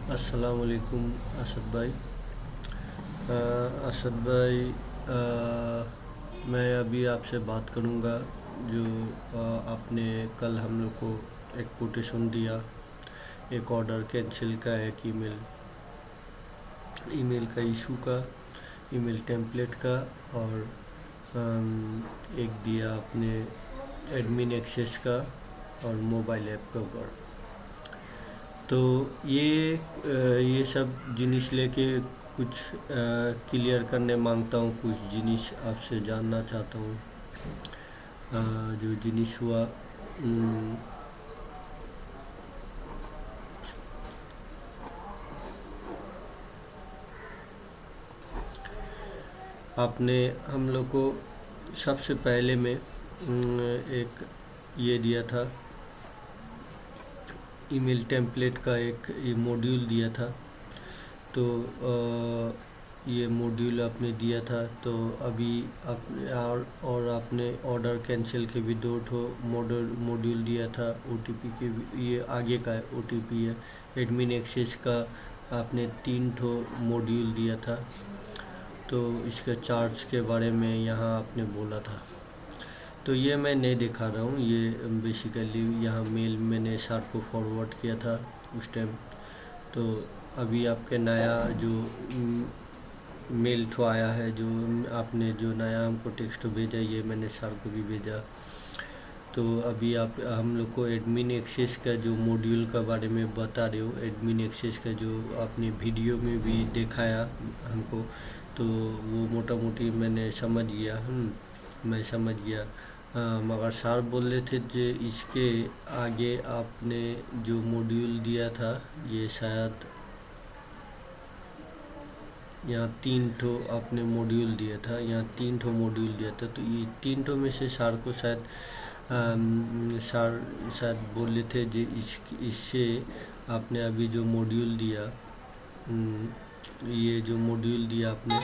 अस्सलाम वालेकुम असद भाई। असद भाई, मैं अभी आपसे बात करूँगा जो आपने कल हम लोग को एक कोटेशन दिया, एक ऑर्डर कैंसिल का, एक ईमेल का इशू का, ईमेल टेम्पलेट का, और एक दिया आपने एडमिन एक्सेस का और मोबाइल ऐप का ऊपर। तो ये सब जिनिस लेके कुछ क्लियर करने मांगता हूँ, कुछ जिनिस आपसे जानना चाहता हूँ। जो जिनिस हुआ, आपने हम लोग को सबसे पहले में एक ये दिया था, ईमेल टेम्पलेट का एक मॉड्यूल दिया था। तो ये मॉड्यूल आपने दिया था, तो अभी आपने और आपने ऑर्डर कैंसिल के भी 2 मॉड्यूल दिया था। ओटीपी के भी, ये आगे का ओटीपी है। एडमिन एक्सेस का आपने 3 मॉड्यूल दिया था। तो इसके चार्ज के बारे में यहाँ आपने बोला था, तो ये मैं नहीं दिखा रहा हूँ। ये बेसिकली यहाँ मेल मैंने सर को फॉरवर्ड किया था उस टाइम। तो अभी आपके नया जो मेल तो आया है, जो आपने जो नया हमको टेक्स्ट भेजा, ये मैंने सर को भी भेजा। तो अभी आप हम लोग को एडमिन एक्सेस का जो मॉड्यूल का बारे में बता रहे हो, एडमिन एक्सेस का जो आपने वीडियो में भी दिखाया हमको, तो वो मोटा मोटी मैंने समझ गया। मैं समझ गया। मगर सर बोल रहे थे कि इसके आगे आपने जो मॉड्यूल दिया था, ये शायद यहाँ 3 आपने मॉड्यूल दिया था, यहाँ 3 मॉड्यूल दिया था। तो ये 3 में से सर को शायद सर शायद बोले थे कि इससे आपने अभी जो मॉड्यूल दिया, ये जो मॉड्यूल दिया आपने,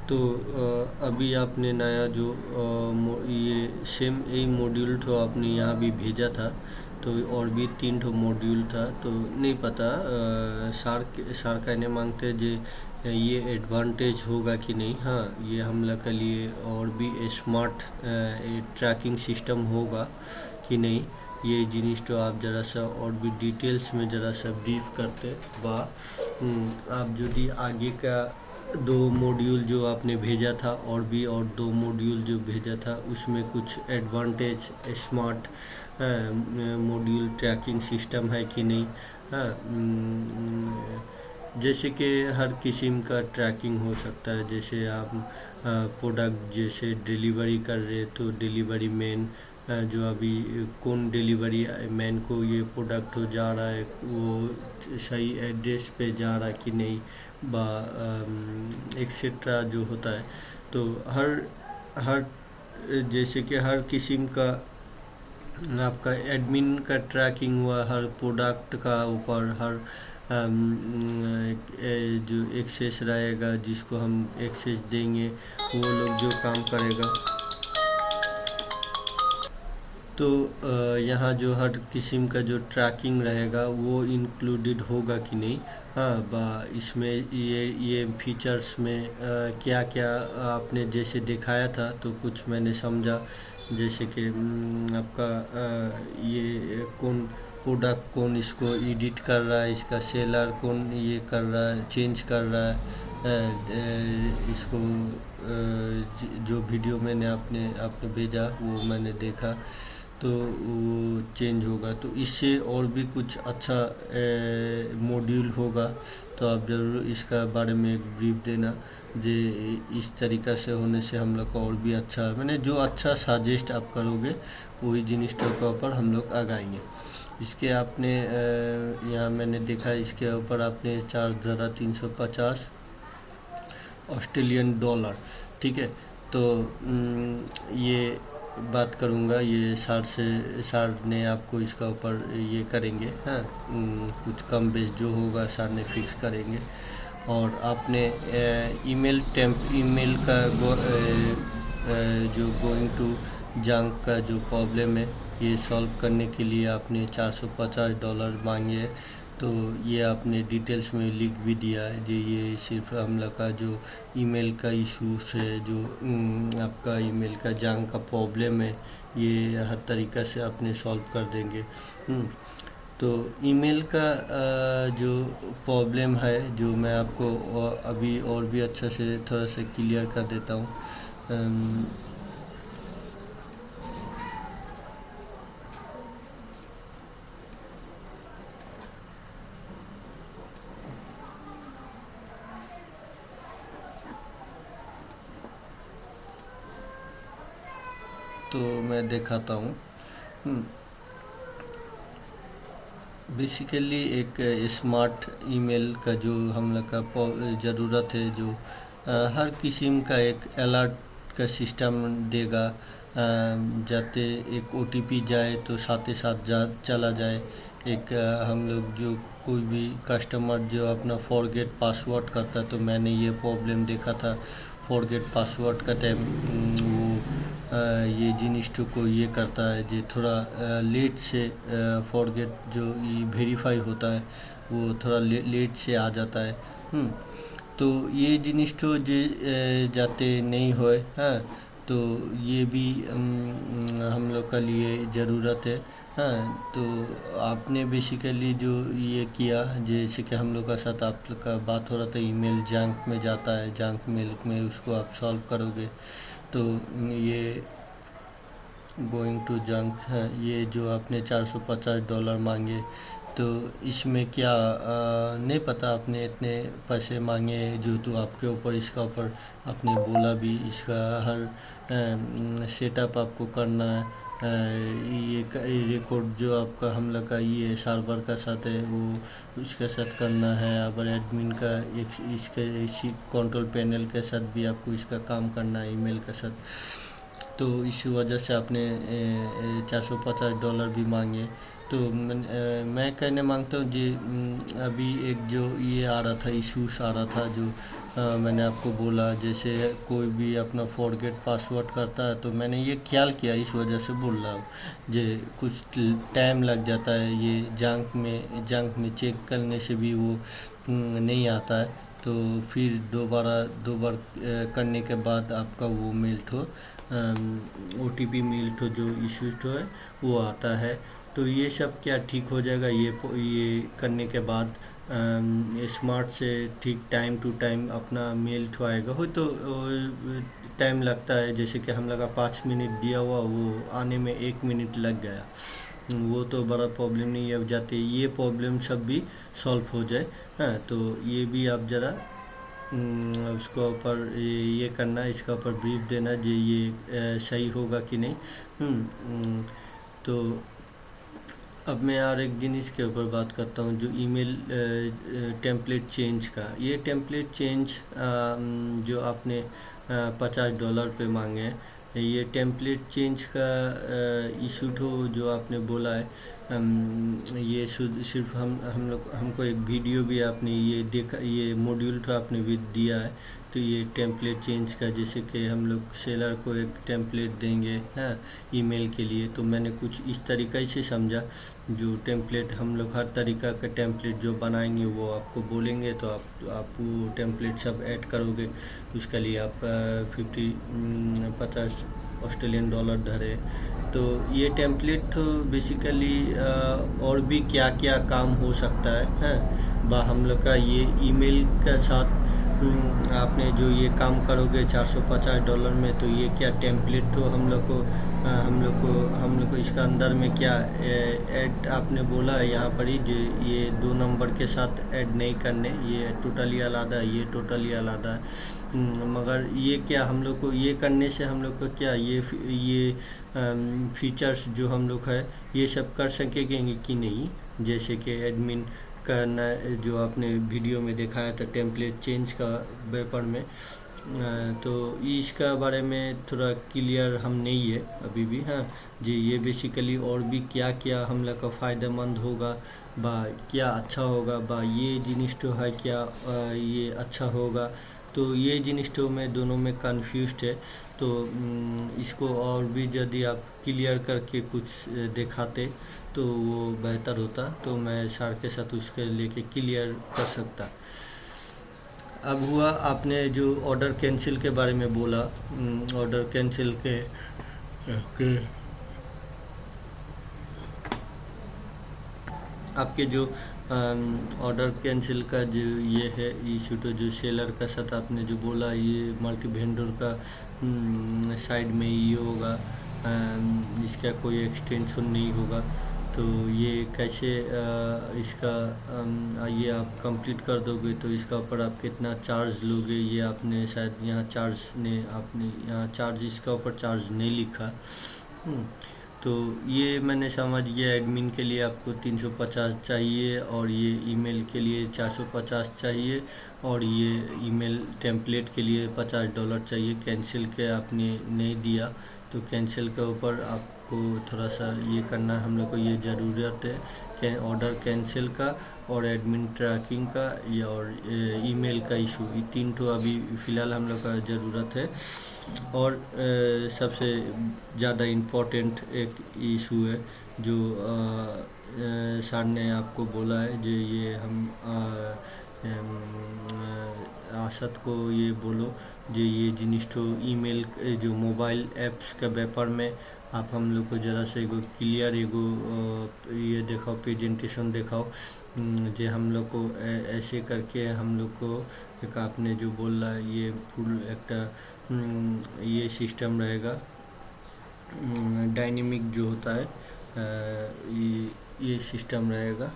तो अभी आपने नया जो ये सेम यही मॉड्यूल तो आपने यहाँ भी भेजा था। तो और भी 3 मॉड्यूल था, तो नहीं पता सर कहने मांगते जे ये एडवांटेज होगा कि नहीं। हाँ, ये हम लोग के लिए और भी स्मार्ट ट्रैकिंग सिस्टम होगा कि नहीं, ये जिनिस तो आप ज़रा सा और भी डिटेल्स में ज़रा सा ब्रीफ करते बा। आप यदि आगे का 2 मॉड्यूल जो आपने भेजा था, और 2 मॉड्यूल जो भेजा था, उसमें कुछ advantage smart module tracking system है कि नहीं। हाँ, जैसे कि हर किस्म का ट्रैकिंग हो सकता है। जैसे आप प्रोडक्ट जैसे डिलीवरी कर रहे, तो डिलीवरी मैन जो अभी कौन डिलीवरी मैन को ये प्रोडक्ट हो जा रहा है, वो सही एड्रेस पे जा रहा है कि नहीं, बा एक्सेट्रा जो होता है। तो हर हर जैसे कि हर किस्म का आपका एडमिन का ट्रैकिंग हुआ, हर प्रोडक्ट का ऊपर हर जो एक्सेस रहेगा, जिसको हम एक्सेस देंगे, वो लोग जो काम करेगा। तो यहाँ जो हर किस्म का जो ट्रैकिंग रहेगा, वो इंक्लूडेड होगा कि नहीं। हाँ, इसमें ये फीचर्स में क्या क्या आपने जैसे दिखाया था, तो कुछ मैंने समझा। जैसे कि आपका ये कौन प्रोडक्ट, कौन इसको एडिट कर रहा है, इसका सेलर कौन ये कर रहा है, चेंज कर रहा है इसको। जो वीडियो मैंने आपने भेजा, वो मैंने देखा, तो वो चेंज होगा। तो इससे और भी कुछ अच्छा मॉड्यूल होगा, तो आप ज़रूर इसका बारे में एक ब्रीफ देना। जे इस तरीक़ा से होने से हम लोग को और भी अच्छा, मैंने जो अच्छा सजेस्ट आप करोगे, वही जिनिस के ऊपर हम लोग आगाएंगे। इसके आपने यहाँ मैंने देखा, इसके ऊपर आपने चार्ज धरा 350 ऑस्ट्रेलियन डॉलर। ठीक है, तो ये बात करूँगा, ये सर ने आपको इसका ऊपर ये करेंगे। हाँ, कुछ कम बेस जो होगा सर ने फिक्स करेंगे। और आपने ईमेल का जो गोइंग टू जंक का जो प्रॉब्लम है, ये सॉल्व करने के लिए आपने $450 मांगे हैं। तो ये आपने डिटेल्स में लिख भी दिया है जो ये सिर्फ हम लोग का जो ईमेल का इशूज़ है, जो आपका ईमेल का जंक का प्रॉब्लम है, ये हर तरीक़ा से आपने सॉल्व कर देंगे। तो ईमेल का जो प्रॉब्लम है, जो मैं आपको अभी और भी अच्छा से थोड़ा सा क्लियर कर देता हूँ। तो मैं दिखाता हूँ। बेसिकली एक स्मार्ट ईमेल का जो हम लोग का ज़रूरत है, जो हर किस्म का एक अलर्ट का सिस्टम देगा, जाते एक ओटीपी जाए तो साथ ही साथ चला जाए। एक हम लोग जो कोई भी कस्टमर जो अपना फॉरगेट पासवर्ड करता है, तो मैंने ये प्रॉब्लम देखा था फॉरगेट पासवर्ड का टाइम, वो ये जिनिस को ये करता है जो थोड़ा लेट से फॉरगेट जो वेरीफाई होता है, वो थोड़ा लेट से आ जाता है। तो ये जिनिस तो जाते नहीं होए। हाँ, तो ये भी हम लोग का लिए ज़रूरत है। हाँ, तो आपने बेसिकली जो ये किया, जैसे कि हम लोग का साथ आप लोग का बात हो रहा था, ईमेल जंक में जाता है, जंक मेल में उसको आप सॉल्व करोगे। तो ये गोइंग टू जंक है, ये जो आपने $450 मांगे, तो इसमें क्या नहीं पता आपने इतने पैसे मांगे जो, तो आपके ऊपर इसका ऊपर आपने बोला भी, इसका हर सेटअप आपको करना है। ये रिकॉर्ड जो आपका हम लोग का ये सर्वर का साथ है, वो उसके साथ करना है। अगर एडमिन का इसके इसी कंट्रोल पैनल के साथ भी आपको इसका काम करना है, ईमेल के साथ। तो इस वजह से आपने $450 भी मांगे। तो मैं कहने मांगता हूँ जी, अभी एक जो ये आ रहा था, इशूस आ रहा था, जो मैंने आपको बोला, जैसे कोई भी अपना फॉरगेट पासवर्ड करता है, तो मैंने ये ख्याल किया, इस वजह से बोल रहा हूँ। जे कुछ टाइम लग जाता है, ये जंक में चेक करने से भी वो नहीं आता है। तो फिर दो बार करने के बाद आपका वो मेल ठो ओटीपी मेल ठो जो इश्यूज ठो है, वो आता है। तो ये सब क्या ठीक हो जाएगा ये करने के बाद। स्मार्ट से ठीक टाइम टू टाइम अपना मेल ठो आएगा। हो तो टाइम लगता है, जैसे कि हम लगा 5 मिनट दिया हुआ, वो आने में 1 मिनट लग गया। वो तो बड़ा प्रॉब्लम नहीं है, अब जाते ये प्रॉब्लम सब भी सॉल्व हो जाए। हाँ, तो ये भी आप ज़रा उसको ऊपर ये करना, इसका ऊपर ब्रीफ देना जो ये सही होगा कि नहीं। तो अब मैं और एक जिनिस के ऊपर बात करता हूँ, जो ईमेल टेम्पलेट चेंज का। ये टेम्पलेट चेंज जो आपने $50 पे मांगे हैं, ये टेम्पलेट चेंज का इशू तो जो आपने बोला है, ये सिर्फ हमको एक वीडियो भी आपने ये देखा, ये मॉड्यूल तो आपने भी दिया है। तो ये टेम्पलेट चेंज का, जैसे कि हम लोग सेलर को एक टेम्पलेट देंगे, हाँ, ईमेल के लिए, तो मैंने कुछ इस तरीक़े से समझा, जो टेम्पलेट हम लोग हर तरीक़ा का टेम्पलेट जो बनाएंगे वो आपको बोलेंगे, तो आप वो टेम्पलेट सब ऐड करोगे। उसके लिए आप 50 ऑस्ट्रेलियन डॉलर धरे। तो ये टेम्पलेट तो बेसिकली और भी क्या क्या काम हो सकता है, हम लोग का ये ईमेल के साथ आपने जो ये काम करोगे $450 में, तो ये क्या टेम्पलेट तो हम लोग को इसका अंदर में क्या ऐड आपने बोला है यहाँ पर ही, जो ये 2 नंबर के साथ ऐड नहीं करने, ये टोटली अलग है, ये टोटली अलग है। मगर ये क्या हम लोग को ये करने से हम लोग को क्या ये फीचर्स जो हम लोग है ये सब कर सकेंगे कि नहीं, जैसे कि एडमिन करना, जो आपने वीडियो में दिखाया था टेम्पलेट चेंज का व्यापार में, तो इसका बारे में थोड़ा क्लियर हम नहीं है अभी भी। हाँ जी, ये बेसिकली और भी क्या क्या हम लोग का फ़ायदेमंद होगा बा क्या अच्छा होगा बा ये जिनिस तो है क्या ये अच्छा होगा, तो ये जिनिस तो मैं दोनों में कन्फ्यूज्ड है। तो इसको और भी यदि आप क्लियर करके कुछ दिखाते तो वो बेहतर होता, तो मैं सर के साथ उसके लेके क्लियर कर सकता। अब हुआ आपने जो ऑर्डर कैंसिल के बारे में बोला, ऑर्डर कैंसिल के आपके जो ऑर्डर कैंसिल का जो ये है इशू, तो जो सेलर का साथ आपने जो बोला ये मल्टी वेंडर का साइड में ये होगा, इसका कोई एक्सटेंशन नहीं होगा। तो ये कैसे इसका ये आप कंप्लीट कर दोगे तो इसका ऊपर आप कितना चार्ज लोगे, ये आपने शायद यहाँ चार्ज ने आपने यहाँ चार्ज इसका ऊपर चार्ज नहीं लिखा। तो ये मैंने समझ गया, एडमिन के लिए आपको 350 चाहिए और ये ईमेल के लिए 450 चाहिए और ये ईमेल टेम्पलेट के लिए $50 चाहिए। कैंसिल के आपने नहीं दिया तो कैंसिल के ऊपर आपको थोड़ा सा ये करना, हम लोग को ये ज़रूरत है कि ऑर्डर कैंसिल का और एडमिन ट्रैकिंग का या और ईमेल का इशू, ये तीन तो अभी फ़िलहाल हम लोग का ज़रूरत है। और सबसे ज़्यादा इम्पोर्टेंट एक इशू है जो सर ने आपको बोला है, जो ये हम आसत को ये बोलो जो ये जिनिस तो ईमेल जो मोबाइल ऐप्स के व्यापार में आप हम लोग को ज़रा से एगो क्लियर एगो ये दिखाओ, प्रेजेंटेशन दिखाओ जो हम लोग को ऐसे करके हम लोग को एक आपने जो बोल रहा है ये फुल एक ये सिस्टम रहेगा डायनेमिक जो होता है ये सिस्टम रहेगा।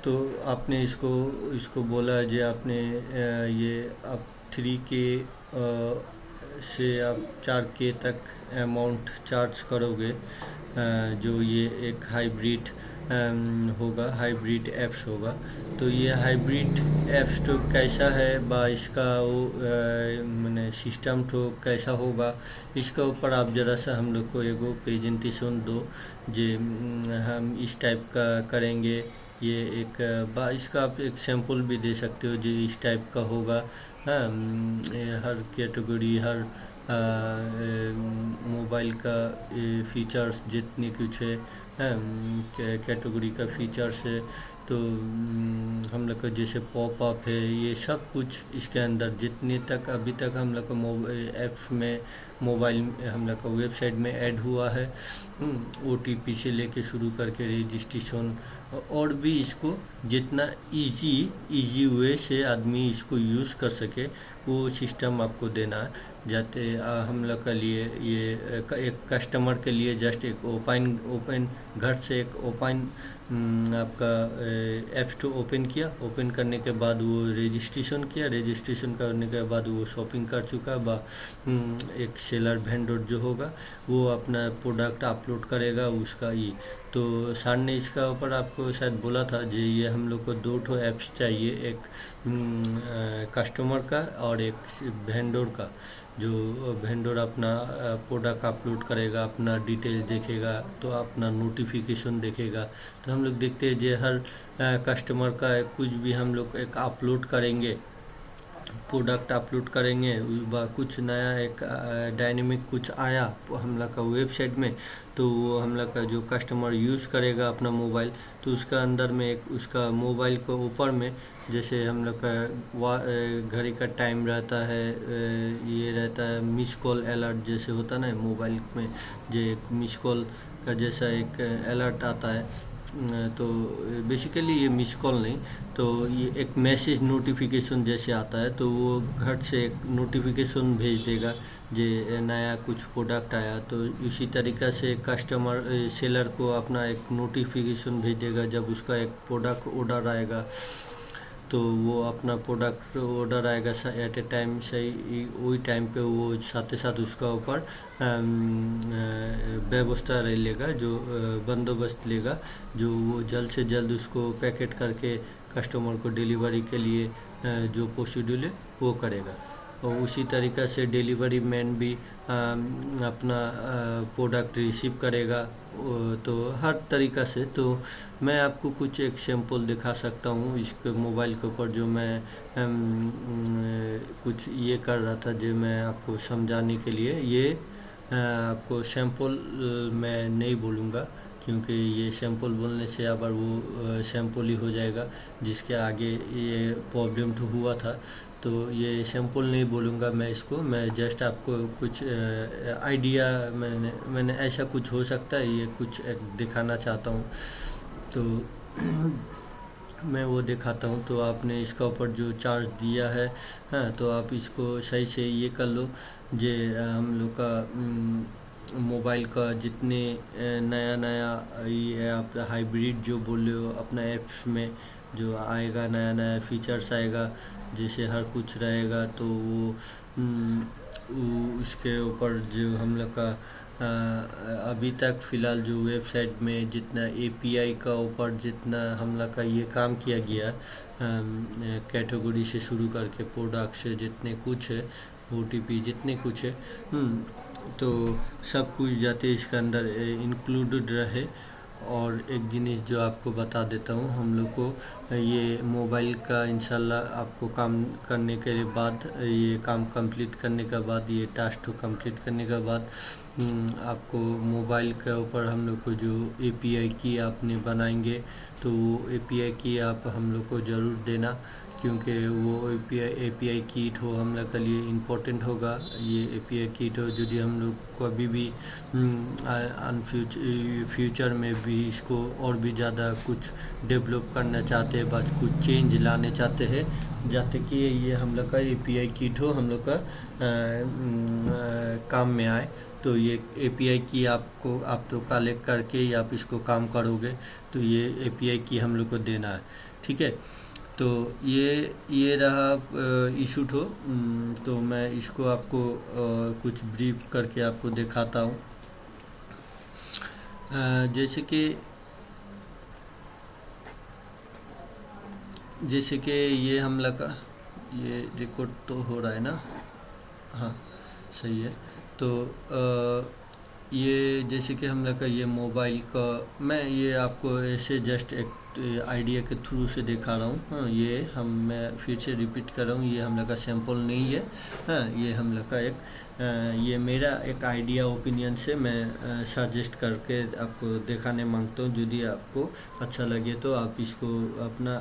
तो आपने इसको बोला है जो आपने ये आप 3K से आप 4K तक अमाउंट चार्ज करोगे, जो ये एक हाइब्रिड होगा, हाइब्रिड ऐप्स होगा। तो ये हाइब्रिड ऐप्स तो कैसा है बा इसका वो मैंने सिस्टम तो कैसा होगा, इसके ऊपर आप ज़रा सा हम लोग को एगो प्रेजेंटेशन दो जे हम इस टाइप का करेंगे। ये एक इसका आप एक सैंपल भी दे सकते हो जो इस टाइप का होगा। हाँ हर कैटेगरी हर मोबाइल का फीचर्स जितनी कुछ है कैटेगरी का फीचर्स है, तो हम लोग का जैसे पॉप अप है ये सब कुछ इसके अंदर जितने तक अभी तक हम लोग का ऐप में मोबाइल हम लोग का वेबसाइट में ऐड हुआ है, OTP से लेके शुरू करके रजिस्ट्रेशन और भी इसको जितना इजी वे से आदमी इसको यूज़ कर सके वो सिस्टम आपको देना है। जाते हम लोग के लिए ये एक कस्टमर के लिए जस्ट एक ओपन घर से एक ओपन आपका ऐप स्टोर ओपन किया, ओपन करने के बाद वो रजिस्ट्रेशन किया, रजिस्ट्रेशन करने के बाद वो शॉपिंग कर चुका बा एक सेलर वेंडर जो होगा वो अपना प्रोडक्ट अपलोड करेगा उसका ये। तो सर ने इसका ऊपर आपको शायद बोला था जो ये हम लोग को दो ठो ऐप्स चाहिए, एक कस्टमर का और एक वेंडर का। जो वेंडर अपना प्रोडक्ट अपलोड करेगा, अपना डिटेल देखेगा तो अपना नोटिफिकेशन देखेगा। तो हम लोग देखते हैं जो हर कस्टमर का कुछ भी हम लोग एक अपलोड करेंगे, प्रोडक्ट अपलोड करेंगे कुछ नया एक डायनेमिक कुछ आया हम लोग का वेबसाइट में, तो वो हम लोग का जो कस्टमर यूज़ करेगा अपना मोबाइल, तो उसका अंदर में एक उसका मोबाइल को ऊपर में जैसे हम लोग का घड़ी का टाइम रहता है, ये रहता है मिस कॉल अलर्ट जैसे होता है ना मोबाइल में, जो एक मिस कॉल का जैसा एक अलर्ट आता है। तो बेसिकली ये मिस कॉल नहीं, तो ये एक मैसेज नोटिफिकेशन जैसे आता है, तो वो घर से एक नोटिफिकेशन भेज देगा जे नया कुछ प्रोडक्ट आया। तो इसी तरीक़ा से कस्टमर सेलर को अपना एक नोटिफिकेशन भेज देगा जब उसका एक प्रोडक्ट ऑर्डर आएगा। तो वो अपना प्रोडक्ट ऑर्डर आएगा एट ए टाइम सही वही टाइम पे वो साथ ही साथ उसका ऊपर व्यवस्था लेगा, जो बंदोबस्त लेगा, जो वो जल्द से जल्द उसको पैकेट करके कस्टमर को डिलीवरी के लिए जो प्रोसीड्यूर है वो करेगा। और उसी तरीक़ा से डिलीवरी मैन भी अपना प्रोडक्ट रिसीव करेगा। तो हर तरीक़ा से तो मैं आपको कुछ एक सैंपल दिखा सकता हूँ इसके मोबाइल के ऊपर, जो मैं कुछ ये कर रहा था, जो मैं आपको समझाने के लिए ये आपको सैंपल मैं नहीं बोलूँगा, क्योंकि ये सैंपल बोलने से अगर वो सैंपल ही हो जाएगा, जिसके आगे ये प्रॉब्लम तो हुआ था। तो ये सैंपल नहीं बोलूँगा मैं इसको, मैं जस्ट आपको कुछ आइडिया मैंने ऐसा कुछ हो सकता है ये कुछ दिखाना चाहता हूँ। तो मैं वो दिखाता हूँ। तो आपने इसका ऊपर जो चार्ज दिया है, हाँ, तो आप इसको सही से ये कर लो। जे हम लोग का मोबाइल का जितने नया नया ये आप हाइब्रिड जो बोल रहे हो अपना ऐप्स में जो आएगा, नया नया फीचर्स आएगा, जैसे हर कुछ रहेगा, तो वो उसके ऊपर जो हम लोग का अभी तक फ़िलहाल जो वेबसाइट में जितना एपीआई का ऊपर जितना हम लोग का ये काम किया गया, कैटेगरी से शुरू करके प्रोडक्ट से जितने कुछ है, ओटीपी जितने कुछ है, तो सब कुछ जाते इसके अंदर इंक्लूडेड रहे। और एक जिनिस जो आपको बता देता हूँ, हम लोग को ये मोबाइल का इंशाल्लाह आपको काम करने के बाद, ये काम कंप्लीट करने के बाद, ये टास्क को कंप्लीट करने के बाद आपको मोबाइल के ऊपर हम लोग को जो एपीआई की आपने बनाएंगे, तो वो एपीआई की आप हम लोग को ज़रूर देना, क्योंकि वो एपीआई कीट हो हम लोग के लिए इम्पोर्टेंट होगा। ये एपीआई कीट हो यदि हम लोग को अभी भी फ्यूचर में भी इसको और भी ज़्यादा कुछ डेवलप करना चाहते हैं, बस कुछ चेंज लाने चाहते हैं, जाते कि ये हम लोग का एपीआई कीट हो हम लोग का काम में आए, तो ये एपीआई की आपको आप तो कलेक्ट करके ही आप इसको काम करोगे, तो ये एपीआई की हम लोग को देना है। ठीक है, तो ये रहा इशू तो मैं इसको आपको कुछ ब्रीफ करके आपको दिखाता हूँ। जैसे कि ये हम लोग का ये रिकॉर्ड तो हो रहा है ना, हाँ सही है। तो ये जैसे कि हम लोग का ये मोबाइल का मैं ये आपको ऐसे जस्ट एक आइडिया के थ्रू से दिखा रहा हूँ। हाँ, ये मैं फिर से रिपीट कर रहा हूँ, ये हम लोग का सैंपल नहीं है। हाँ, ये हम लोग का ये मेरा एक आइडिया ओपिनियन से मैं सजेस्ट करके आपको दिखाने मांगता हूँ। यदि आपको अच्छा लगे तो आप इसको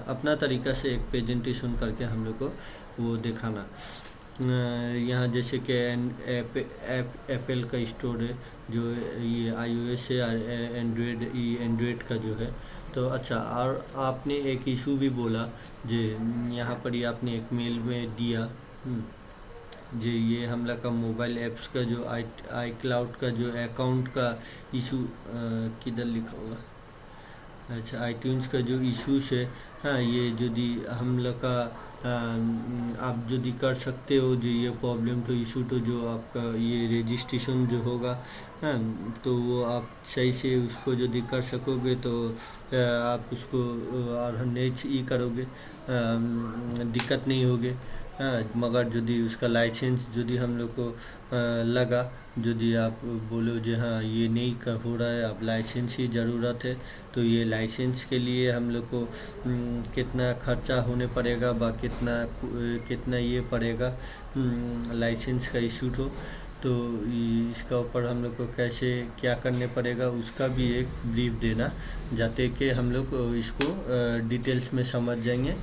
अपना तरीक़ा से एक प्रेजेंटेशन करके हम लोग को वो दिखाना। यहाँ जैसे कि एप्पल का स्टोर है, जो ये iOS है, एंड्रॉयड का जो है। तो अच्छा, और आपने एक इशू भी बोला जे यहाँ पर ही आपने एक मेल में दिया जे ये हम लोग का मोबाइल ऐप्स का जो आई क्लाउड का जो अकाउंट का इशू किधर लिखा हुआ, अच्छा आईट्यून्स का जो इशूज़ है। हाँ, ये यदि हम लोग का आप यदि कर सकते हो जो ये प्रॉब्लम तो इशू तो जो आपका ये रजिस्ट्रेशन जो होगा, हाँ, तो वो आप सही से उसको यदि कर सकोगे तो आप उसको और नेक्स्ट ये करोगे, दिक्कत नहीं होगी। हाँ, मगर यदि उसका लाइसेंस यदि हम लोग को लगा, यदि आप बोलो जो हाँ ये नहीं हो रहा है, अब लाइसेंस की ज़रूरत है, तो ये लाइसेंस के लिए हम लोग को कितना खर्चा होने पड़ेगा व कितना ये पड़ेगा लाइसेंस का इशू तो इसका ऊपर हम लोग को कैसे क्या करने पड़ेगा उसका भी एक ब्रीफ देना, जाते कि हम लोग इसको डिटेल्स में समझ जाएंगे।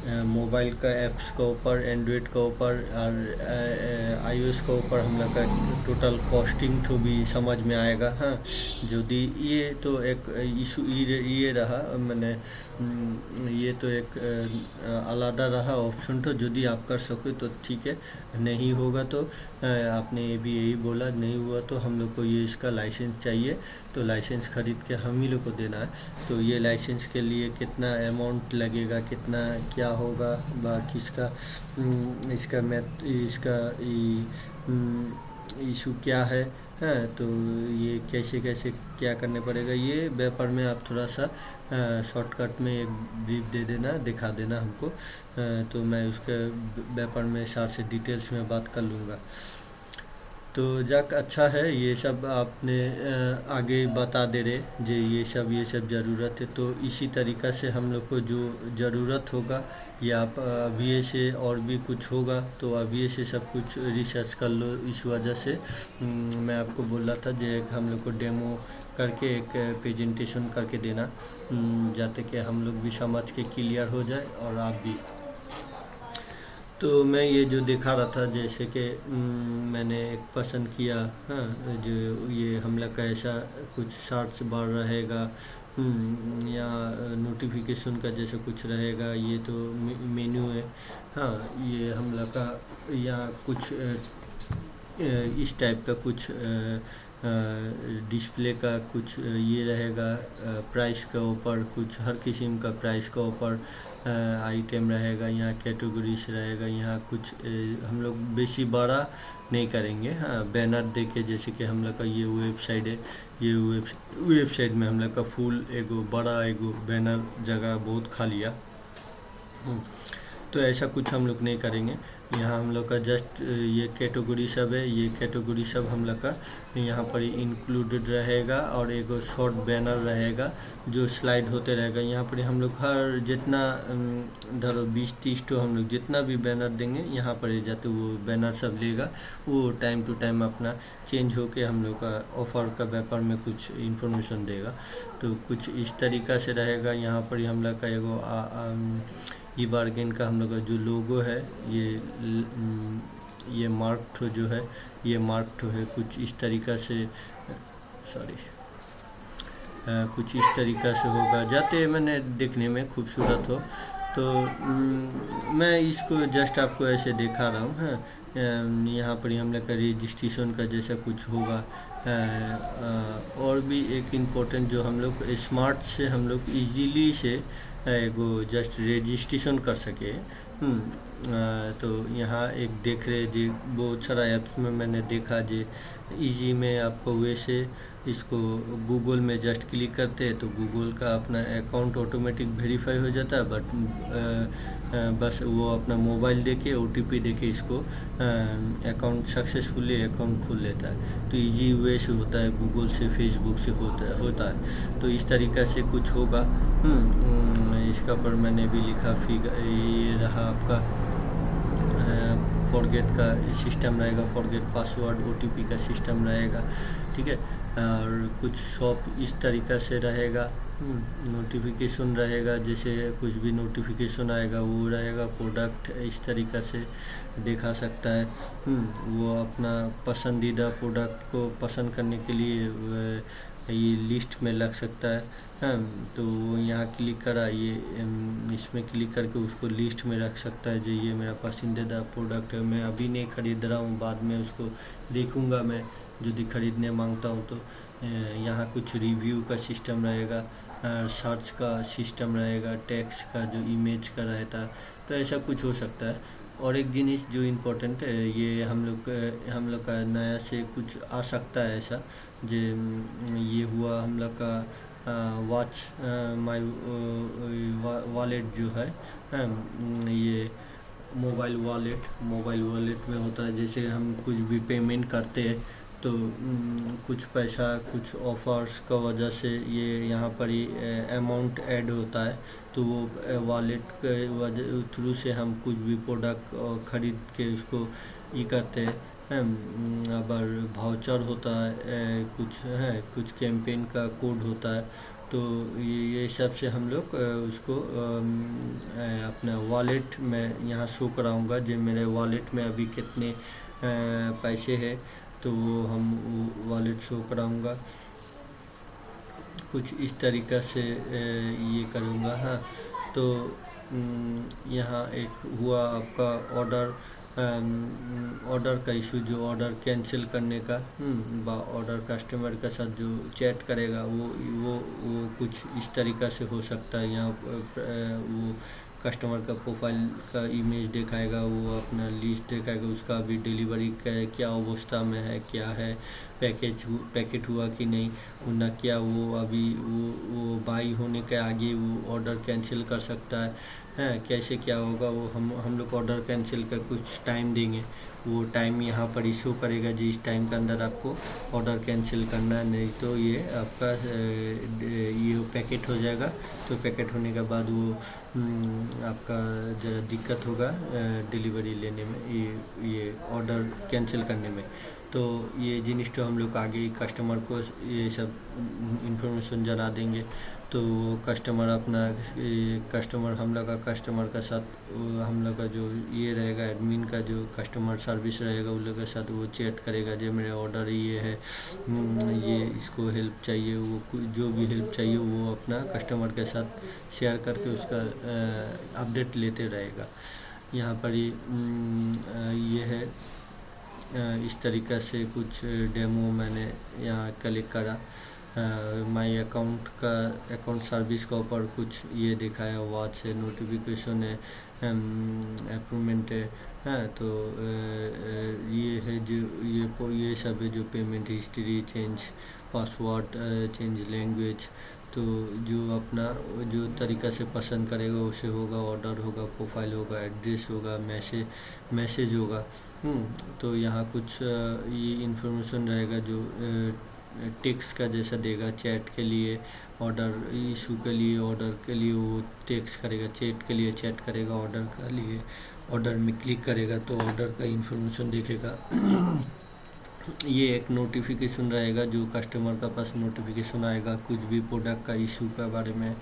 मोबाइल का ऐप्स के ऊपर, एंड्रॉयड के ऊपर और आईओएस के ऊपर हम लोग का टोटल कॉस्टिंग तो भी समझ में आएगा। हाँ, यदि ये तो एक इशू ये रहा, मैंने ये तो एक आलादा रहा ऑप्शन। तो यदि आप कर सको तो ठीक है, नहीं होगा तो आपने भी यही बोला, नहीं हुआ तो हम लोग को ये इसका लाइसेंस चाहिए, तो लाइसेंस ख़रीद के हम ही लोग को देना है। तो ये लाइसेंस के लिए कितना अमाउंट लगेगा, कितना क्या होगा, किसका इसका मैथ इसका इशू क्या है, हाँ, तो ये कैसे कैसे क्या करने पड़ेगा, ये व्यापार में आप थोड़ा सा शॉर्टकट में एक ब्रीफ दे देना, दिखा देना हमको, तो मैं उसके व्यापार में सार से डिटेल्स में बात कर लूँगा। तो जाक अच्छा है, ये सब आपने आगे बता दे रहे जे ये सब ज़रूरत है। तो इसी तरीक़ा से हम लोग को जो ज़रूरत होगा, या आप अभी से और भी कुछ होगा तो अभी से सब कुछ रिसर्च कर लो। इस वजह से मैं आपको बोल रहा था जे हम लोग को डेमो करके एक प्रेजेंटेशन करके देना, जाते कि हम लोग भी समझ के क्लियर हो जाए और आप भी। तो मैं ये जो दिखा रहा था, जैसे कि मैंने एक पसंद किया, हाँ, जो ये हम लोग का ऐसा कुछ सर्च बार रहेगा, या नोटिफिकेशन का जैसा कुछ रहेगा, ये तो मेन्यू है। हाँ, ये हम लोग का या कुछ इस टाइप का कुछ डिस्प्ले का कुछ ये रहेगा, प्राइस के ऊपर कुछ हर किस्म का प्राइस के ऊपर आइटम रहेगा, यहाँ कैटेगरीज रहेगा, यहाँ कुछ हम लोग बेसी बड़ा नहीं करेंगे। हाँ, बैनर देके, जैसे कि हम लोग का ये वेबसाइट है, ये वेबसाइट में हम लोग का फुल एगो बड़ा एगो बैनर जगह बहुत खाली है, तो ऐसा कुछ हम लोग नहीं करेंगे। यहाँ हम लोग का जस्ट ये कैटेगरी सब है, ये कैटेगरी सब हम लोग का यहाँ पर इंक्लूडेड रहेगा, और एक शॉर्ट बैनर रहेगा जो स्लाइड होते रहेगा। यहाँ पर हम लोग हर जितना धरो 20-30 तो हम लोग जितना भी बैनर देंगे यहाँ पर जाते वो बैनर सब लेगा, वो टाइम टू टाइम अपना चेंज होके हम लोग का ऑफ़र का व्यापार में कुछ इन्फॉर्मेशन देगा। तो कुछ इस तरीक़ा से रहेगा। यहाँ पर हम लोग का एगो ई बार्गेन का हम लोग का जो लोगो है, ये मार्क जो है, ये मार्क है कुछ इस तरीक़ा से, सॉरी, कुछ इस तरीक़ा से होगा, जाते मैंने देखने में खूबसूरत हो। तो मैं इसको जस्ट आपको ऐसे दिखा रहा हूँ। हाँ, यहाँ पर हम लोग का रजिस्ट्रेशन का जैसा कुछ होगा। और भी एक इम्पोर्टेंट जो हम लोग स्मार्ट से हम लोग इजीली से एगो जस्ट रजिस्ट्रेशन कर सके। तो यहाँ एक देख रहे जी, बहुत सारा ऐप्स में मैंने देखा जी इजी में आपको वैसे इसको गूगल में जस्ट क्लिक करते हैं तो गूगल का अपना अकाउंट ऑटोमेटिक वेरीफाई हो जाता है, बट बस वो अपना मोबाइल देके ओटीपी देके इसको अकाउंट सक्सेसफुली अकाउंट खोल लेता है। तो इजी वे से होता है, गूगल से फेसबुक से होता है। तो इस तरीक़ा से कुछ होगा। इसका पर मैंने भी लिखा ये रहा आपका फॉरगेट का सिस्टम रहेगा, फॉरगेट पासवर्ड ओटीपी का सिस्टम रहेगा, ठीक है। और कुछ शॉप इस तरीक़ा से रहेगा, नोटिफिकेशन रहेगा, जैसे कुछ भी नोटिफिकेशन आएगा वो रहेगा। प्रोडक्ट इस तरीक़ा से दिखा सकता है, वो अपना पसंदीदा प्रोडक्ट को पसंद करने के लिए ये लिस्ट में लग सकता है। हाँ, तो वो यहाँ क्लिक करा, ये इसमें क्लिक करके उसको लिस्ट में रख सकता है जो ये मेरा पसंदीदा प्रोडक्ट है, मैं अभी नहीं ख़रीद रहा हूँ, बाद में उसको देखूँगा मैं यदि ख़रीदने मांगता हूँ तो। यहाँ कुछ रिव्यू का सिस्टम रहेगा, सर्च का सिस्टम रहेगा, टेक्स्ट का जो इमेज का रहता है, तो ऐसा कुछ हो सकता है। और एक जिनिस जो इम्पोर्टेंट है, ये हम लोग का नया से कुछ आ सकता है ऐसा, जो ये हुआ हम लोग का वॉच माई वॉलेट जो है, ये मोबाइल वॉलेट में होता है। जैसे हम कुछ भी पेमेंट करते हैं तो कुछ पैसा कुछ ऑफर्स का वजह से ये यहाँ पर ही अमाउंट ऐड होता है, तो वो वॉलेट के थ्रू से हम कुछ भी प्रोडक्ट ख़रीद के उसको ये करते हैं। अगर भाउचर होता है, कुछ कैंपेन का कोड होता है, तो ये हिसाब से हम लोग उसको अपना वॉलेट में यहाँ शो कराऊँगा जो मेरे वॉलेट में अभी कितने पैसे हैं, तो वो हम वॉलेट शो कराऊँगा। कुछ इस तरीक़ा से ये करूँगा। हाँ, तो यहाँ एक हुआ आपका ऑर्डर का इशू, जो ऑर्डर कैंसिल करने का ऑर्डर कस्टमर के साथ जो चैट करेगा वो कुछ इस तरीक़ा से हो सकता है। यहाँ वो कस्टमर का प्रोफाइल का इमेज दिखाएगा, वो अपना लिस्ट दिखाएगा, उसका अभी डिलीवरी क्या अवस्था में है, क्या है, पैकेट हुआ कि नहीं, ना क्या वो अभी वो बाई होने के आगे वो ऑर्डर कैंसिल कर सकता है, कैसे क्या होगा वो हम लोग ऑर्डर कैंसिल का कुछ टाइम देंगे। वो टाइम यहाँ पर इशू करेगा जी, इस टाइम के अंदर आपको ऑर्डर कैंसिल करना है, नहीं तो ये आपका ये पैकेट हो जाएगा। तो पैकेट होने के बाद वो आपका ज़रा दिक्कत होगा डिलीवरी लेने में, ये ऑर्डर कैंसिल करने में। तो ये जिनिस तो हम लोग आगे कस्टमर को ये सब इंफॉर्मेशन जना देंगे। तो कस्टमर हम लोग का कस्टमर का साथ हम लोग का जो ये रहेगा एडमिन का जो कस्टमर सर्विस रहेगा उन लोग के साथ वो चैट करेगा, जो मेरा ऑर्डर ये है, ये इसको हेल्प चाहिए, वो जो भी हेल्प चाहिए वो अपना कस्टमर के साथ शेयर करके उसका अपडेट लेते रहेगा। यहाँ पर ये है। इस तरीक़ा से कुछ डेमो मैंने यहाँ कलेक्ट करा। माई अकाउंट सर्विस के ऊपर कुछ ये दिखाया, वॉच है, नोटिफिकेशन है, अप्रूवमेंट है। हाँ, तो ये है जो ये सब है, जो payment history, change password, change language. तो जो तरीक़ा से पसंद करेगा उसे होगा, ऑर्डर होगा, प्रोफाइल होगा, एड्रेस होगा, मैसेज होगा। तो यहाँ कुछ ये इन्फॉर्मेशन रहेगा जो टेक्स्ट का जैसा देगा, चैट के लिए, ऑर्डर इशू के लिए ऑर्डर के लिए वो टेक्स्ट करेगा, चैट के लिए चैट करेगा, ऑर्डर के लिए ऑर्डर में क्लिक करेगा तो ऑर्डर का इन्फॉर्मेशन देखेगा। ये एक नोटिफिकेशन रहेगा, जो कस्टमर का पास नोटिफिकेशन आएगा कुछ भी प्रोडक्ट का इशू के बारे में,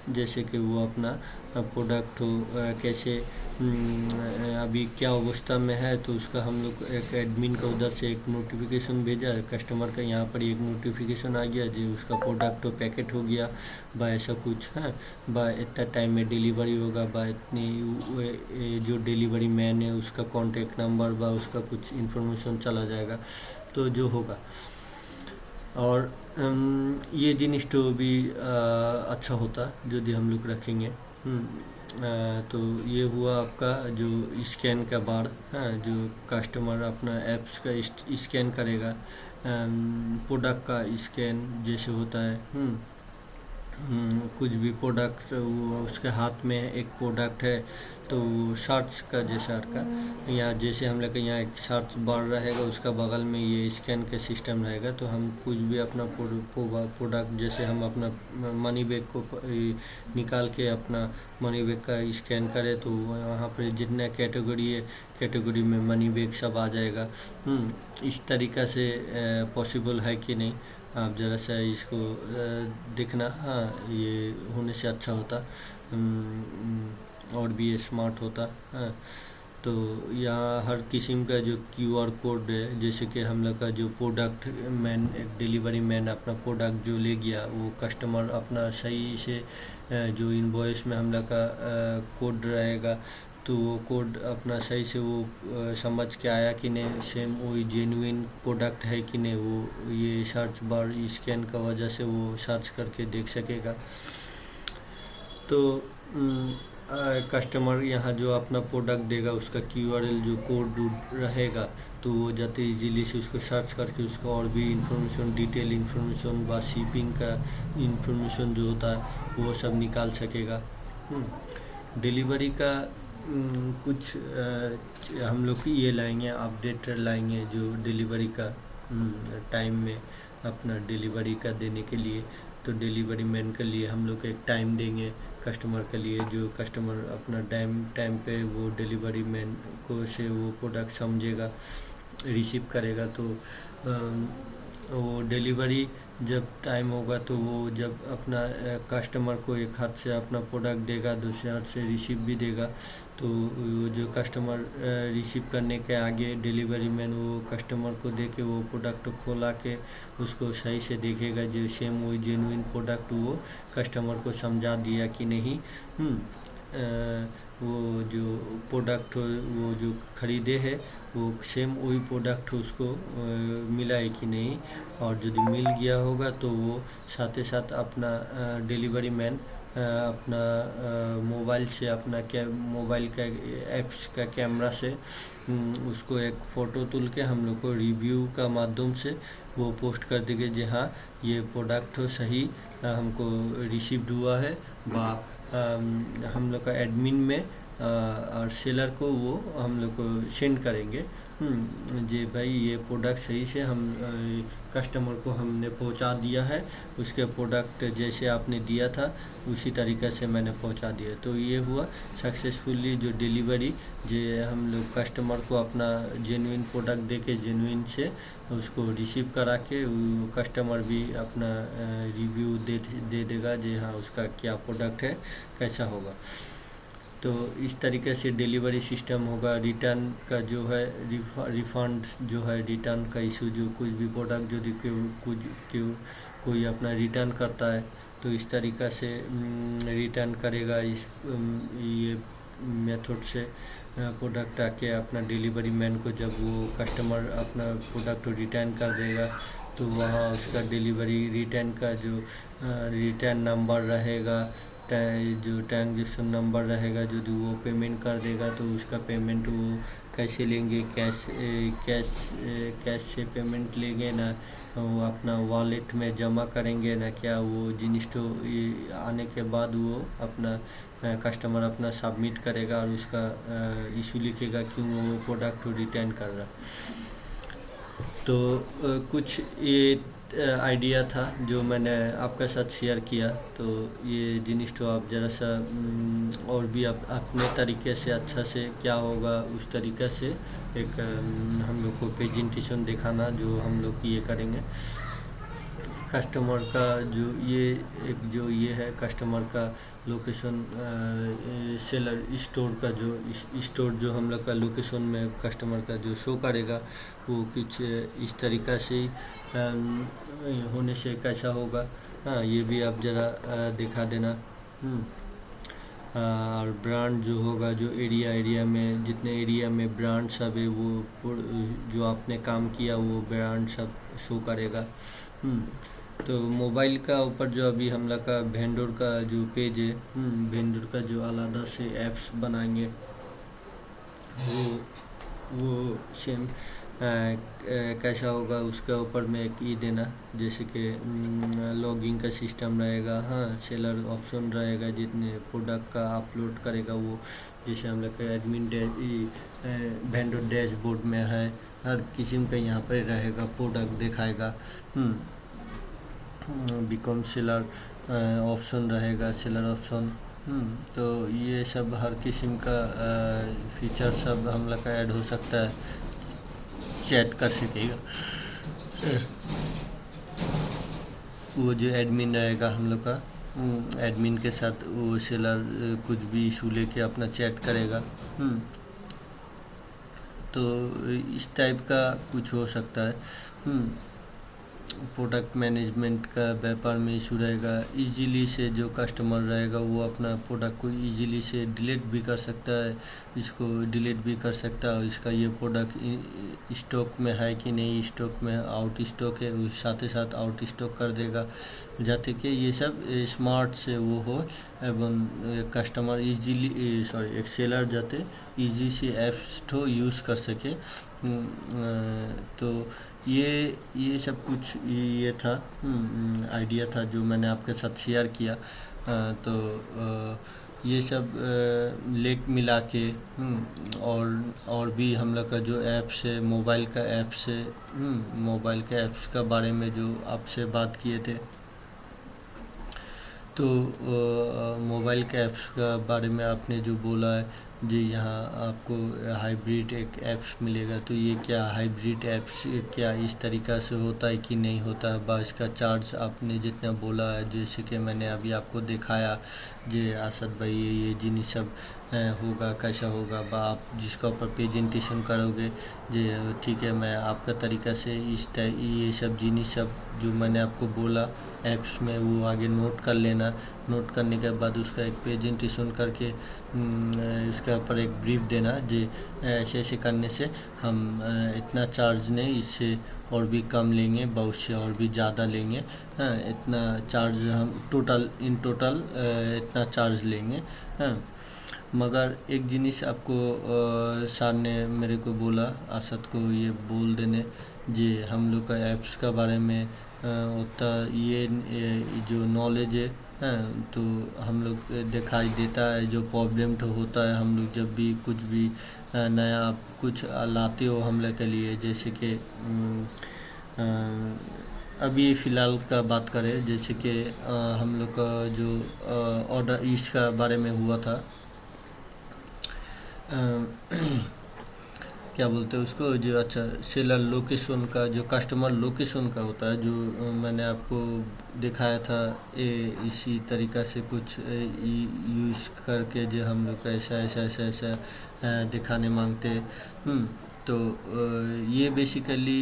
जैसे कि वो अपना प्रोडक्ट हो कैसे अभी क्या अवस्था में है, तो उसका हम लोग एक एडमिन का उधर से एक नोटिफिकेशन भेजा है कस्टमर का। यहाँ पर एक नोटिफिकेशन आ गया जो उसका प्रोडक्ट हो पैकेट हो गया बा ऐसा कुछ है, बा इतना टाइम में डिलीवरी होगा, बा इतनी जो डिलीवरी मैन है उसका कॉन्टेक्ट नंबर बा उसका कुछ इन्फॉर्मेशन चला जाएगा, तो जो होगा। और ये जिनिस तो भी अच्छा होता यदि हम लोग रखेंगे। तो ये हुआ आपका जो स्कैन का बार। हाँ, जो कस्टमर अपना ऐप्स का स्कैन करेगा, प्रोडक्ट का स्कैन जैसे होता है। कुछ भी प्रोडक्ट वो उसके हाथ में एक प्रोडक्ट है तो सर्च का जैसा का यहाँ जैसे हम लोग के यहाँ एक सर्च बार रहेगा, उसका बगल में ये स्कैन का सिस्टम रहेगा। तो हम कुछ भी अपना प्रोडक्ट जैसे हम अपना मनी बैग को निकाल के अपना मनी बैग का स्कैन करें तो वहाँ पर जितना कैटेगरी है कैटेगरी में मनी बैग सब आ जाएगा। इस तरीक़ा से पॉसिबल है कि नहीं, आप ज़रा सा इसको देखना। हाँ, ये होने से अच्छा होता और भी ये स्मार्ट होता। हाँ, तो यहाँ हर किस्म का जो QR कोड है, जैसे कि हम लोग का जो प्रोडक्ट मैन एक डिलीवरी मैन अपना प्रोडक्ट जो ले गया वो कस्टमर अपना सही से जो इनवॉइस में हम लोग का कोड रहेगा तो वो कोड अपना सही से वो समझ के आया कि नहीं, सेम वही जेन्युइन प्रोडक्ट है कि नहीं, वो ये सर्च बार स्कैन का वजह से वो सर्च करके देख सकेगा। तो कस्टमर यहाँ जो अपना प्रोडक्ट देगा उसका QRL जो कोड रहेगा तो वो जाते इजीली से उसको सर्च करके उसका और भी इंफॉर्मेशन डिटेल इंफॉर्मेशन व शिपिंग का इंफॉर्मेशन जो होता है वो सब निकाल सकेगा। डिलीवरी का कुछ हम लोग ये लाएंगे, अपडेट लाएंगे जो डिलीवरी का टाइम में अपना डिलीवरी का देने के लिए। तो डिलीवरी मैन के लिए हम लोग एक टाइम देंगे कस्टमर के लिए, जो कस्टमर अपना टाइम पे वो डिलीवरी मैन को से वो प्रोडक्ट समझेगा रिसीव करेगा। तो वो डिलीवरी जब टाइम होगा तो वो जब अपना कस्टमर को एक हाथ से अपना प्रोडक्ट देगा, दूसरे हाथ से रिसीव भी देगा, तो वो जो कस्टमर रिसीव करने के आगे डिलीवरी मैन वो कस्टमर को दे के वो प्रोडक्ट खोला के उसको सही से देखेगा जो सेम वो जेन्युइन प्रोडक्ट वो कस्टमर को समझा दिया कि नहीं। वो जो प्रोडक्ट वो जो ख़रीदे है वो सेम वही प्रोडक्ट उसको मिला है कि नहीं, और यदि मिल गया होगा तो वो साथ ही साथ अपना डिलीवरी मैन अपना मोबाइल से अपना मोबाइल का ऐप्स का कैमरा से उसको एक फ़ोटो तुल के हम लोग को रिव्यू का माध्यम से वो पोस्ट कर देंगे जी हाँ ये प्रोडक्ट सही हमको रिसीव्ड हुआ है, व हम लोग का एडमिन में और सेलर को वो हम लोग को सेंड करेंगे जी भाई ये प्रोडक्ट सही से हम कस्टमर को हमने पहुंचा दिया है, उसके प्रोडक्ट जैसे आपने दिया था उसी तरीक़े से मैंने पहुंचा दिया। तो ये हुआ सक्सेसफुली जो डिलीवरी जो हम लोग कस्टमर को अपना जेन्युइन प्रोडक्ट दे के जेन्युइन से उसको रिसीव करा के कस्टमर भी अपना रिव्यू दे देगा जी हाँ उसका क्या प्रोडक्ट है कैसा होगा। तो इस तरीके से डिलीवरी सिस्टम होगा। रिटर्न का जो है रिफ़ंड जो है रिटर्न का इशू जो कुछ भी प्रोडक्ट जो कोई अपना रिटर्न करता है तो इस तरीक़ा से रिटर्न करेगा इस ये मेथड से प्रोडक्ट आके अपना डिलीवरी मैन को जब वो कस्टमर अपना प्रोडक्ट रिटर्न कर देगा तो वहाँ उसका डिलीवरी रिटर्न का जो रिटर्न नंबर रहेगा जो ट्रांजेक्शन नंबर रहेगा जो वो पेमेंट कर देगा तो उसका पेमेंट वो कैसे लेंगे कैश से पेमेंट लेंगे ना वो अपना वॉलेट में जमा करेंगे ना क्या वो जिनिस तो आने के बाद वो अपना कस्टमर अपना सबमिट करेगा और उसका इशू लिखेगा क्यों वो प्रोडक्ट रिटर्न कर रहा। तो कुछ ये आइडिया था जो मैंने आपके साथ शेयर किया। तो ये जिनिस तो आप ज़रा सा और भी आप अपने तरीके से अच्छा से क्या होगा उस तरीक़े से एक हम लोग को प्रेजेंटेशन दिखाना जो हम लोग ये करेंगे। कस्टमर का जो ये है कस्टमर का लोकेशन सेलर स्टोर का जो स्टोर जो हम लोग का लोकेशन में कस्टमर का जो शो करेगा वो कुछ इस तरीक़ा से होने से कैसा होगा। हाँ ये भी आप ज़रा दिखा देना। और ब्रांड जो होगा जो एरिया में जितने एरिया में ब्रांड सब है वो जो आपने काम किया वो ब्रांड सब शो करेगा। तो मोबाइल का ऊपर जो अभी हम लोग का वेंडर का जो पेज है वेंडर का जो अलग से ऐप्स बनाएंगे वो सेम कैसा होगा उसके ऊपर में एक देना जैसे कि लॉगिंग का सिस्टम रहेगा। हाँ सेलर ऑप्शन रहेगा जितने प्रोडक्ट का अपलोड करेगा वो जैसे हम लोग का एडमिन वेंडर डैशबोर्ड में है हर किस्म का यहाँ पर रहेगा प्रोडक्ट दिखाएगा। बिकॉम सेलर ऑप्शन रहेगा सेलर ऑप्शन। तो ये सब हर किस्म का फीचर सब हम लोग का ऐड हो सकता है चैट कर सकेगा। वो जो एडमिन रहेगा हम लोग का एडमिन के साथ वो सेलर कुछ भी इशू लेके अपना चैट करेगा। तो इस टाइप का कुछ हो सकता है। प्रोडक्ट मैनेजमेंट का व्यापार में इशू रहेगा। इजीली से जो कस्टमर रहेगा वो अपना प्रोडक्ट को इजीली से डिलीट भी कर सकता है, इसको डिलीट भी कर सकता है। इसका ये प्रोडक्ट स्टॉक में है कि नहीं, स्टॉक में आउट स्टॉक है उस साथ ही साथ आउट स्टॉक कर देगा, जाते कि ये सब स्मार्ट से वो हो एवं कस्टमर इजीली एक सेलर जाते इजी से ऐप्स तो यूज़ कर सके। तो ये सब कुछ ये था आइडिया था जो मैंने आपके साथ शेयर किया। तो ये सब लेक मिला के और भी हम लोग का जो ऐप्स है मोबाइल का ऐप्स का बारे में जो आपसे बात किए थे। तो मोबाइल के ऐप्स का बारे में आपने जो बोला है जी यहाँ आपको हाइब्रिड एक ऐप्स मिलेगा। तो ये क्या हाइब्रिड ऐप्स क्या इस तरीक़ा से होता है कि नहीं होता है, बा इसका चार्ज आपने जितना बोला है, जैसे कि मैंने अभी आपको दिखाया जे आसद भाई ये जिनिस सब होगा कैसा होगा, बा आप जिसका ऊपर प्रेजेंटेशन करोगे जे ठीक है, मैं आपका तरीक़ा से इस ये सब जिनिस सब जो मैंने आपको बोला ऐप्स में वो आगे नोट कर लेना। नोट करने के बाद उसका एक प्रेजेंटेशन करके इसके ऊपर एक ब्रीफ देना जे ऐसे ऐसे करने से हम इतना चार्ज नहीं, इससे और भी कम लेंगे, बहुत से और भी ज़्यादा लेंगे। हाँ, इतना चार्ज हम इन टोटल इतना चार्ज लेंगे। हाँ, मगर एक जिनिस आपको सर ने मेरे को बोला, असद को ये बोल देने जे हम लोग का ऐप्स का बारे में उतना ये जो नॉलेज है। हाँ, तो हम लोग दिखाई देता है जो प्रॉब्लम तो होता है हम लोग जब भी कुछ भी नया आप कुछ लाते हो हम लोग के लिए, जैसे कि अभी फ़िलहाल का बात करें, जैसे कि हम लोग का जो ऑर्डर इसका बारे में हुआ था क्या बोलते हैं उसको, जो अच्छा सेलर लोकेशन का, जो कस्टमर लोकेशन का होता है, जो मैंने आपको दिखाया था इसी तरीक़ा से कुछ यूज़ करके जो हम लोग का ऐसा ऐसा ऐसा ऐसा दिखाने मांगते हैं। तो ये बेसिकली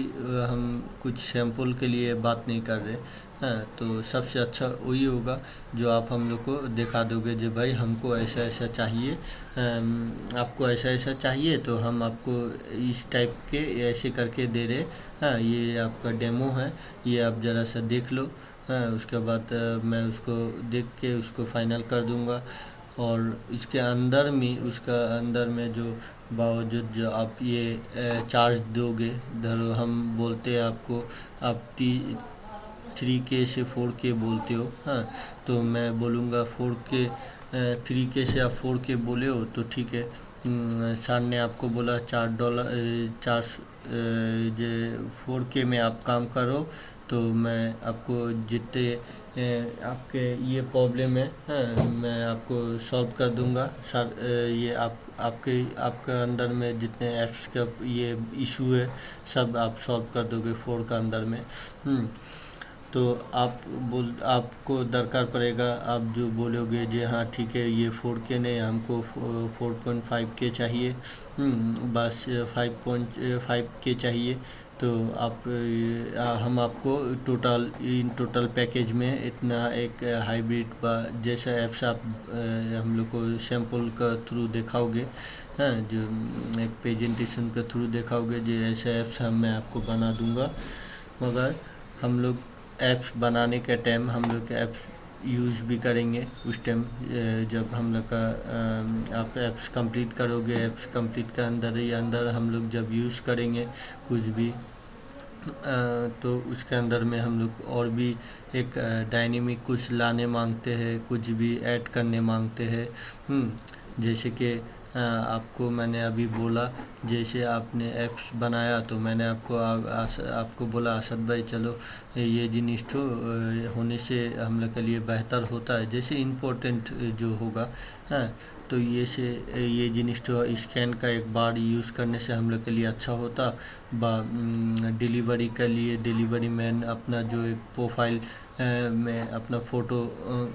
हम कुछ सैम्पल के लिए बात नहीं कर रहे। हाँ, तो सबसे अच्छा वही होगा जो आप हम लोग को दिखा दोगे जो भाई हमको ऐसा ऐसा चाहिए, आपको ऐसा ऐसा चाहिए, तो हम आपको इस टाइप के ऐसे करके दे रहे। हाँ, ये आपका डेमो है, ये आप ज़रा सा देख लो। हाँ, उसके बाद मैं उसको देख के उसको फाइनल कर दूँगा। और इसके अंदर में उसका अंदर में जो बावजूद जो आप ये चार्ज दोगे, धरो हम बोलते हैं आपको आप 3K से 4K बोलते हो। हाँ, तो मैं बोलूँगा 4K 3K से आप 4K बोले हो तो ठीक है। सर ने आपको बोला $4 जे 4K में आप काम करो, तो मैं आपको जितने आपके ये प्रॉब्लम है, हाँ, मैं आपको सॉल्व कर दूंगा। सर ये आपके अंदर में जितने ऐप्स का ये इशू है सब आप सॉल्व कर दोगे 4 का अंदर में। तो आपको दरकार पड़ेगा, आप जो बोलोगे जी हाँ ठीक है ये 4K नहीं हमको 4.5K चाहिए, बस 5.5K चाहिए, तो हम आपको टोटल पैकेज में इतना एक हाइब्रिड जैसा ऐप्स आप हम लोग को सैम्पल का थ्रू दिखाओगे। हाँ, जो एक प्रेजेंटेशन के थ्रू दिखाओगे जो ऐसे ऐप्स मैं आपको बना दूंगा। मगर हम लोग ऐप्स बनाने के टाइम हम लोग ऐप्स यूज़ भी करेंगे उस टाइम जब हम लोग का आप ऐप्स कंप्लीट करोगे, ऐप्स कंप्लीट के अंदर हम लोग जब यूज़ करेंगे कुछ भी तो उसके अंदर में हम लोग और भी एक डायनेमिक कुछ लाने मांगते हैं, कुछ भी ऐड करने मांगते हैं। जैसे कि आपको मैंने अभी बोला जैसे आपने ऐप्स बनाया तो मैंने आपको बोला असद भाई चलो ये जिनिस तो होने से हम लोग के लिए बेहतर होता है, जैसे इम्पोर्टेंट जो होगा। हाँ, तो ये जिनिस तो स्कैन का एक बार यूज़ करने से हम लोग के लिए अच्छा होता। डिलीवरी के लिए डिलीवरी मैन अपना जो एक प्रोफाइल में अपना फ़ोटो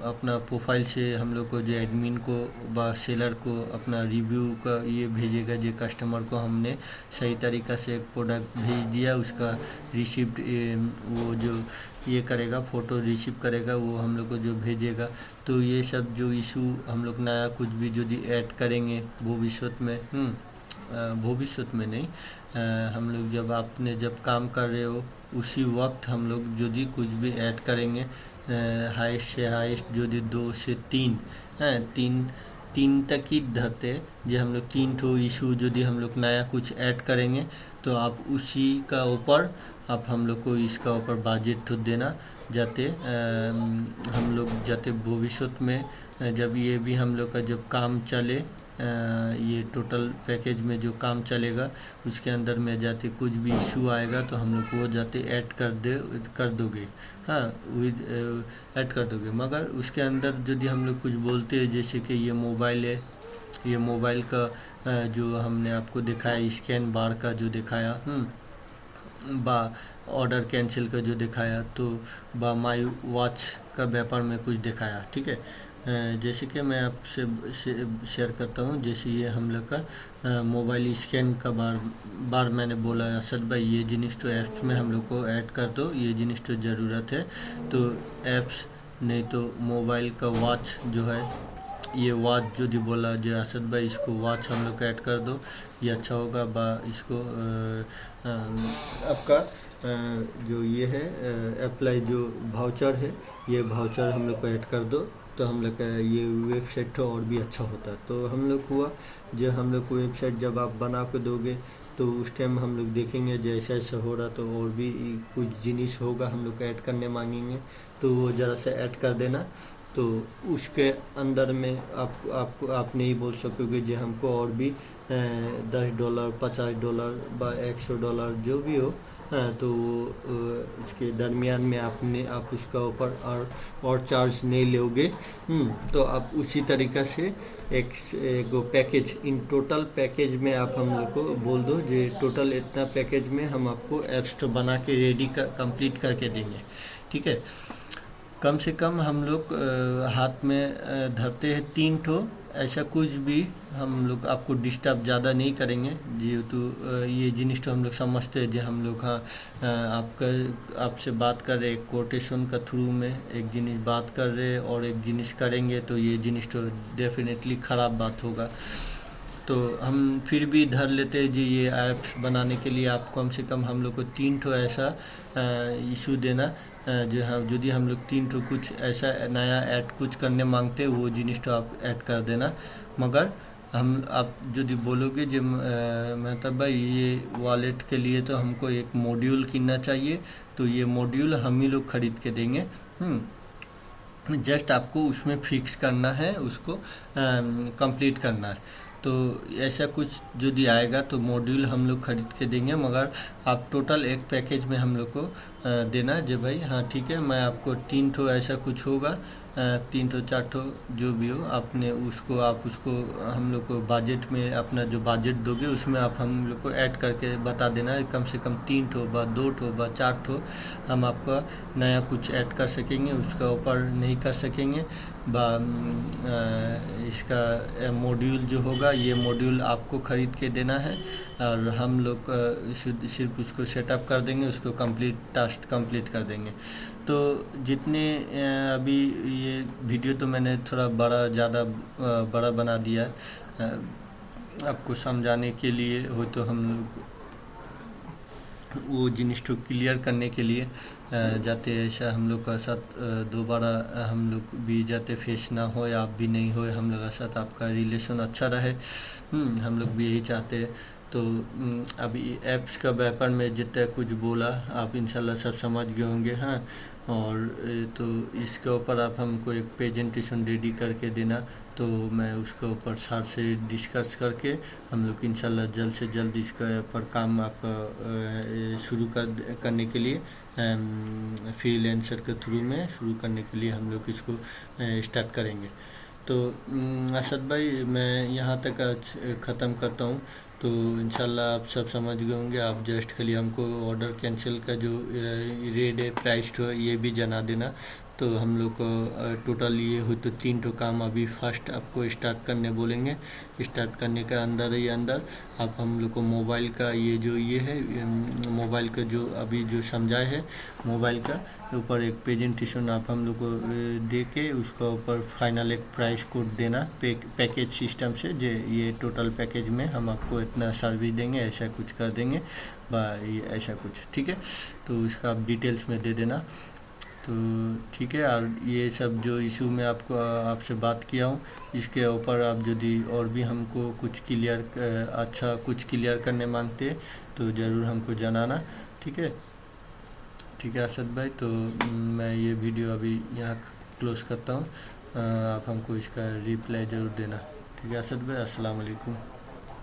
अपना प्रोफाइल से हम लोग को जो एडमिन को सेलर को अपना रिव्यू का ये भेजेगा, जो कस्टमर को हमने सही तरीक़ा से एक प्रोडक्ट भेज दिया, उसका रिसिप्ट वो जो ये करेगा फ़ोटो रिसीव करेगा वो हम लोग को जो भेजेगा। तो ये सब जो इशू हम लोग नया कुछ भी यदि ऐड करेंगे भविष्य में नहीं, हम लोग जब आपने जब काम कर रहे हो उसी वक्त हम लोग यदि कुछ भी ऐड करेंगे, हाईएस्ट से हाईएस्ट यदि 2 से 3 तीन तक ही धरते जो हम लोग 3 ठो इशू यदि हम लोग नया कुछ ऐड करेंगे तो आप उसी का ऊपर आप हम लोग को इसका ऊपर बजट तो देना जाते हम लोग जाते भविष्य में जब ये भी हम लोग का जब काम चले ये टोटल पैकेज में जो काम चलेगा उसके अंदर में जाते कुछ भी इशू आएगा तो हम लोग वो जाते ऐड कर दोगे। हाँ, विद ऐड कर दोगे। मगर उसके अंदर यदि हम लोग कुछ बोलते हैं जैसे कि ये मोबाइल है, ये मोबाइल का जो हमने आपको दिखाया स्कैन बार का जो दिखाया, बा ऑर्डर कैंसिल का जो दिखाया, तो बा माई वॉच का व्यापार में कुछ दिखाया। ठीक है, जैसे कि मैं आपसे शेयर करता हूँ, जैसे ये हम लोग का मोबाइल स्कैन का बार मैंने बोला असद भाई ये जिनिस तो ऐप्स में हम लोग को ऐड कर दो, ये जिनिस तो ज़रूरत है। तो ऐप्स नहीं तो मोबाइल का वॉच जो है, ये वॉच जो दी बोला जो असद भाई इसको वॉच हम लोग ऐड कर दो, ये अच्छा होगा। बा इसको आपका जो ये है अप्लाई जो भाउचर है, ये भाउचर हम लोग को ऐड कर दो, तो हम लोग का ये वेबसाइट तो और भी अच्छा होता। तो हम लोग हुआ जो हम लोग को वेबसाइट जब आप बना के दोगे तो उस टाइम हम लोग देखेंगे जैसा ऐसा हो रहा, तो और भी कुछ जिनिस होगा हम लोग ऐड करने मांगेंगे, तो वो ज़रा सा ऐड कर देना। तो उसके अंदर में आप नहीं बोल सकोगे जो हमको और भी $10 $50 व $100 जो भी हो, तो इसके दरमियान में आप उसका ऊपर और चार्ज नहीं लोगे। तो आप उसी तरीक़ा से एक पैकेज इन टोटल पैकेज में आप हम लोग को बोल दो जो टोटल इतना पैकेज में हम आपको ऐप्स तो बना के रेडी कंप्लीट करके देंगे। ठीक है, कम से कम हम लोग हाथ में धरते हैं 3 ठो, ऐसा कुछ भी हम लोग आपको डिस्टर्ब ज़्यादा नहीं करेंगे, जेहेतु ये जिनिस तो हम लोग समझते हैं जो हम लोग आपसे बात कर रहे कोटेशन का थ्रू में एक जिनिस बात कर रहे और एक जिनिस करेंगे, तो ये जिनिस तो डेफिनेटली ख़राब बात होगा। तो हम फिर भी धर लेते हैं जी ये ऐप बनाने के लिए आप कम से कम हम लोग को 3 ठो ऐसा इशू देना, जो यदि हम लोग 3 ठो कुछ ऐसा नया ऐड कुछ करने मांगते हैं, वो जिनिस तो आप ऐड कर देना। मगर आप यदि बोलोगे जो मतलब भाई ये वॉलेट के लिए तो हमको एक मॉड्यूल किनना चाहिए, तो ये मॉड्यूल हम ही लोग ख़रीद के देंगे। जस्ट आपको उसमें फिक्स करना है, उसको कंप्लीट करना है। तो ऐसा कुछ यदि आएगा तो मॉड्यूल हम लोग ख़रीद के देंगे, मगर आप टोटल एक पैकेज में हम लोग को देना जो भाई हाँ ठीक है, मैं आपको 3 ठो ऐसा कुछ होगा, 3 ठो 4 ठो जो भी हो आपने उसको हम लोग को बजट में अपना जो बजट दोगे उसमें आप हम लोग को ऐड करके बता देना है। कम से कम 3 ठो व 2 ठो व 4 ठो हम आपका नया कुछ ऐड कर सकेंगे, उसका ऊपर नहीं कर सकेंगे। इसका मॉड्यूल जो होगा ये मॉड्यूल आपको ख़रीद के देना है और हम लोग सिर्फ उसको सेटअप कर देंगे, उसको टास्क कंप्लीट कर देंगे। तो जितने अभी ये वीडियो तो मैंने थोड़ा ज़्यादा बड़ा बना दिया है आपको समझाने के लिए हो, तो हम लोग वो जिनिस को क्लियर करने के लिए जाते ऐसा हम लोग का साथ दोबारा हम लोग भी जाते फेस ना हो या आप भी नहीं हो, हम लोग का साथ आपका रिलेशन अच्छा रहे, हम लोग भी यही चाहते हैं। तो अभी ऐप्स का व्यापार में जितना कुछ बोला आप इंशाल्लाह सब समझ गए होंगे। हाँ, और तो इसके ऊपर आप हमको एक प्रेजेंटेशन रेडी करके देना, तो मैं उसके ऊपर सर से डिस्कस करके हम लोग इंशाल्लाह जल्द से जल्द इसका पर काम आपका शुरू करने के लिए फ्रीलांसर के थ्रू में शुरू करने के लिए हम लोग इसको स्टार्ट करेंगे। तो असद भाई मैं यहाँ तक आज ख़त्म करता हूँ। तो इंशाल्लाह आप सब समझ गए होंगे। आप जस्ट खाली हमको ऑर्डर कैंसिल का जो रेट है प्राइस तो ये भी जना देना, तो हम लोग को टोटल ये हो तो 3 ठो काम अभी फर्स्ट आपको स्टार्ट करने बोलेंगे। स्टार्ट करने के अंदर आप हम लोग को मोबाइल का ये है मोबाइल का जो अभी जो समझाए है मोबाइल का ऊपर एक प्रेजेंटेशन आप हम लोग को दे के उसका ऊपर फाइनल एक प्राइस कोड देना पैकेज सिस्टम से, जो ये टोटल पैकेज में हम आपको इतना सर्विस देंगे, ऐसा कुछ कर देंगे ऐसा कुछ। ठीक है, तो उसका आप डिटेल्स में दे देना। तो ठीक है, और ये सब जो इशू में आपसे बात किया हूँ इसके ऊपर आप यदि और भी हमको कुछ कुछ क्लियर करने मांगते तो ज़रूर हमको जनाना। ठीक है असद भाई, तो मैं ये वीडियो अभी यहाँ क्लोज़ करता हूँ। आप हमको इसका रिप्लाई ज़रूर देना। ठीक है असद भाई, अस्सलाम वालेकुम।